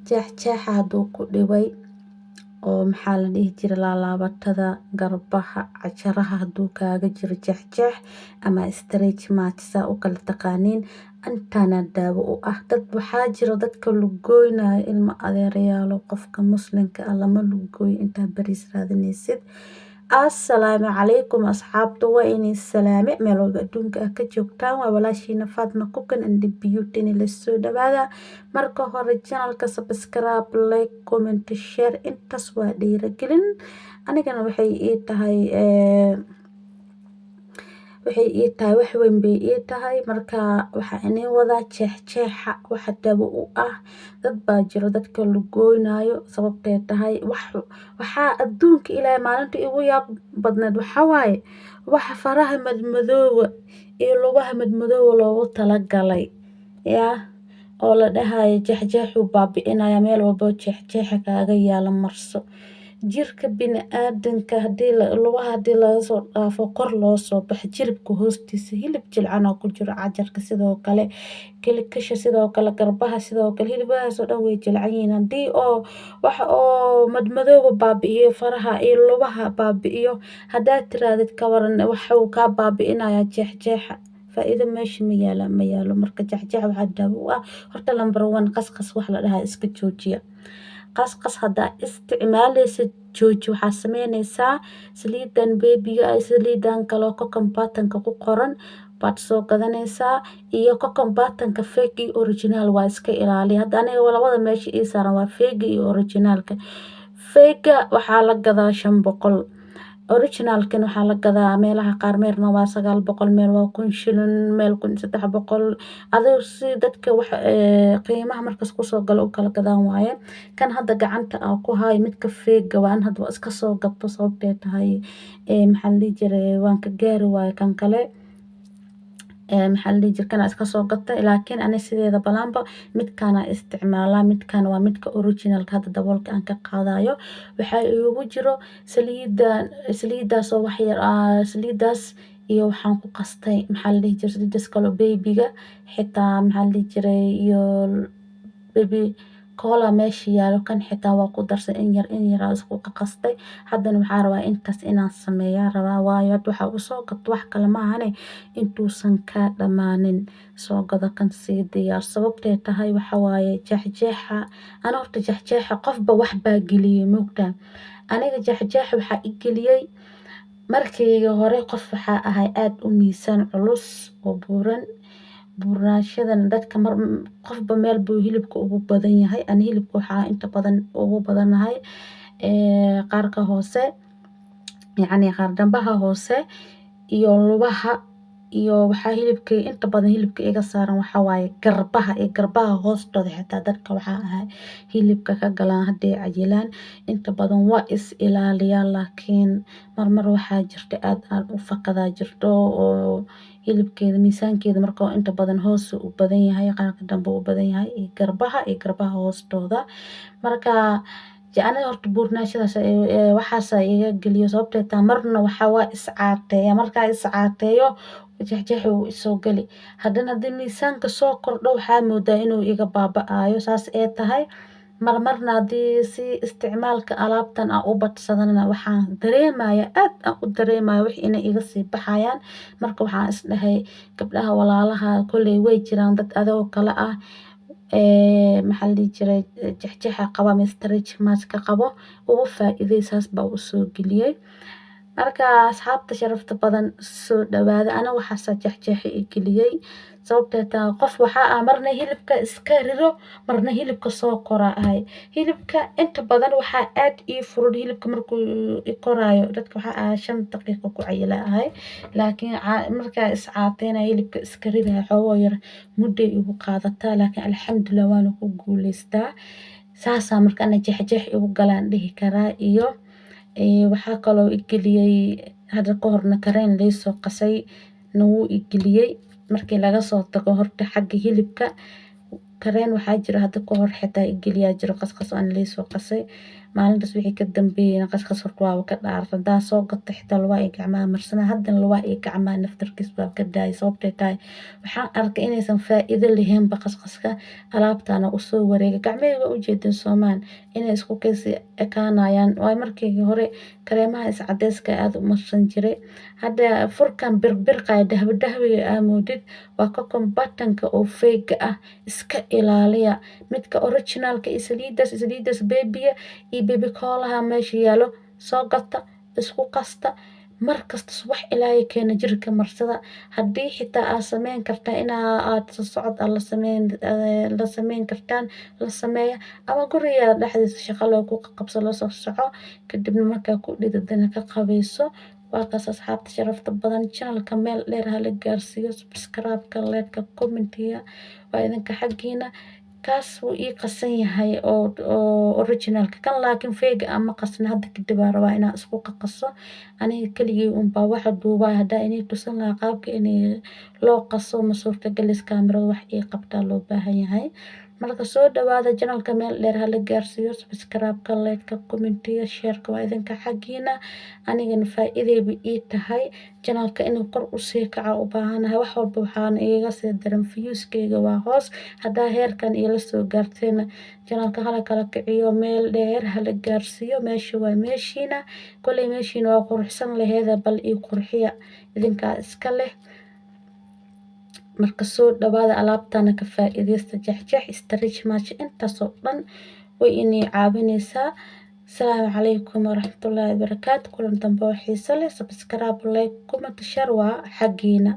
jeexjeexa hadduu ku dhibay oo maxaa la dhihi jiray laalaabatada garbaha cajaraha hadduu kaaga jiro jeexjeex ama stretch marks saa u kala taqaaniin intaana daawo u ah. Dad waxaa jiro dadka lugooynayo ilma adeerayaalo qofka muslimka ah lama lugooyo intaa bariis raadinaysid. Assalaamu calaykum asxaabta, waa inay salaame meel walba adduunka ah ka joogtaan. waa walaashiina Fatma Cooking and Beauty la soo dhawaada. Marka hore channelka subscribe, like, comment, share intaas waa dhiirigelin anigana waxay ii tahay wax weyn bay ii tahay. Marka waxaa inay wadaa jeexjeexa waxa daawo u ah. Dad baa jiro dadka lugooynayo sababtay tahay waxaa adduunka ilaahay maalinta igu yaab badneed waxaa waaye waxa faraha madmadoowa iyo lugaha madmadoowa loogu talagalay oo la dhahayo jeexjeexu baabi'inaya meel walbo jeexjeexa kaaga yaala marso. Jirka bini'aadanka lugaha haddii laga soo dhaafo kor loo soo baxo jiribka hoostiisa hilib jilcan oo ku jiro cajarka sidoo kale kilkisha sidoo kale garbaha sidoo kale hilibadaas oo dhan way jilcan yihiin. Haddii oo waxa oo madmadoowa baabi'iyo faraha iyo lugaha baabi'iyo haddaad tiraadid ka waran waxa uu kaa baabi'inayaa jeexjeexa faa'iido meesha ma yaalo. Marka jeexjeexa waxaa daawo u ah horta number 1 qasqas wax la dhahaa iska joojiya. qasqas haddaa isticmaalaysid jooji. waxaa sameynaysaa saliidan beebiga ay saliidan kaloo cotton buttonka ku qoran baad soo gadanaysaa iyo cotton buttonka fake iyo original waa iska ilaaliya. hadda aniga labada meesha ii saaran waa fake iyo originalka. fake waxaa la gadaa 500, originalkan waxaa la gadaa meelaha qaar meelna waa 900 meel waa 1000 shilin meel 1300 adiga si dadka wax qiimaha markaas ku soo galo u kala gadaan waaye. Kan hadda gacanta aan ku hayo midka fake waan hadda waa iska soo gato sababtay tahay maxaa la dhihi jiray waan ka gaari waaye kan kale maxaa la dhihi jiray kana iska soo gatay laakiin ani sideeda balaanba midkaan aan isticmaalaa. midkaan waa midka originalka hadda daboolka aan ka qaadayo waxaa igu jiro saliidaas oo wax yar saliidaas iyo waxaan ku qastay maxaa la dhihi jiray saliidaas kaloo beebiga xitaa maxaa la dhihi jiray iyo baby cola meesha yaalo kan xitaa waa ku darsan in yar isku qastay. haddana waxaa rabaa intaas inaan sameeyaa rabaa waayo hadda waxaa u soo gato wax kale ma ahane intuusan ka dhamaanin soo gado kan sii diyaar. sababtay tahay waxa waaye jeexjeexa ana horta jeexjeexa qofba wax baa geliyay moogtaa. aniga jeexjeexa waxaa i geliyay markii hore qof waxaa ahay aad u miisaan culus oo buurnaashadan dadka qofba meel buu hilibka ugu badan yahay. ani hilibka waxaa inta badan ugu badanahay qaarka hoose yacni qaar dambaha hoose iyo lugaha iyo waxaa inta badan hilibka iga saaran waxaa waaye garbaha hoostooda xitaa dadka waxaa ahay hilibka ka galaan hadday cayilaan inta badan waa is ilaaliyaa laakiin marmar waxaa jirta aad u fakadaa jirto oo hilibkeeda miisaankeeda marka inta badan hoos u badan yahay qaarka dambe u badan yahay iyo garbaha hoostooda. marka aniga horta buurnaashadaas waxaas iga geliyo sababtay tahay marna waxaa waa iscaateeya markaa iscaateeyo jeexjeex uu isoo gali haddana haddii miisaanka soo kordho waxaa moodaa inuu iga baaba'ayo saas ee tahay. marmarna haddii si isticmaalka alaabtan aan u badsadana waxaan dareemaya aad aan u dareemaya wix inay iga sii baxayaan. marka waxaan isdhahay gabdhaha walaalaha kolley way jiraan dad adoo kale ah maxaa la dhihi jiray jeexjeexa qaba ama stretch marks ka qabo ugu faa'iiday saas baa u soo geliyay. marka asxaabta sharafta badan soo dhawaada ana waxaasa jeexjeexa i geliyay sababtay tahay qof waxaa marna hilibka iska riro marna hilibka soo koraa ahay. hilibka inta badan waxaa aad ii furud hilibka markuu i koraayo dadka waxaa 5 daqiiqo ku cayila ahay laakiin markaa iscaateynaya hilibka iska ridaya xoogoo yar mudday igu qaadataa laakiin alxamdulillah waana ku guuleystaa. saasaa marka ana jeexjeex igu galaan dhihi karaa iyo waxaa kaloo i geliyay hadda ka horna kareen laysoo qasay wuu i geliyay markii laga soo tago horta xagga hilibka kareen waxaa jira hadda ka hor xitaa i geliyaa jiro qasqas aan laysoo qasay maalintaas wixii ka dambeeyayna qashqasharka waaba ka dhaartay hadaa soo gatay xitaa lugaha iyo gacmaha marsanaa haddana lugaha iyo gacmaha naftarkiis baa ka daayay sababtay tahay waxaan arkay inaysan faa'iido lahaynba qashqaska alaabtaana usoo wareegay gacmahayga waa ujeedin soomaan inay isku kaysi ekaanayaan waayo markii hore kareemaha iscadeyska aad u marsan jiray hadda furkan birbirqaya dahbadahbiga aamoodid waa ka kombatanka oo feyga ah iska ilaaliya midka originalka iyo saliidaas beebiga iyo bebi koolaha meesha yaalo soo gata isku qasta markasta subax ilaahay keena jirka marsada haddii xitaa aad sameyn kartaa aad socod la sameyn kartaan la sameeya ama guriga dhexdiisa shaqo loogu qabso la soo soco kadibna markaa ku dhididana ka qabayso waa kaas asxaabta sharafta badan channelka meel dheer hala gaarsiiyo subscribe-ka like-ka comment-iga waa idinka xaggiina kaas wuu ii qasan yahay oo originalka kan laakiin feyga ama qasna hadda kadib aan rabaa inaan isku qaqaso aniga keligay unbaa waxa duubaa haddaa inay tusan lahaa qaabka inay loo qaso ma suurtagelis kaamirada wax ii qabtaa loo baahan yahay marka soo dhawaada channelka meel dheer hala gaarsiiyo subscribe-ka like-ka comment-iga share-ka waa idinka xaggiina anigana faa'iidayba ii tahay channelka inuu kor u sii kaco u baahanahay wax walba waxaana iiga sii daran views-kayga waa hoos haddaa heerkan ila soo gaarteena channelka hala kala kiciyo meel dheer hala gaarsiiyo meesha waa meeshiina kolay meeshiina waa quruxsan laheeda bal ii qurxiya idinkaa iska leh marka soo dhawaada alaabtana ka faa'iideysta jeexjeex stretch march intaasoo dhan way inay caawinaysaa السلام عليكم ورحمة الله وبركاته كل dambe oo xiiso leh subscribe like comment share waa xagiina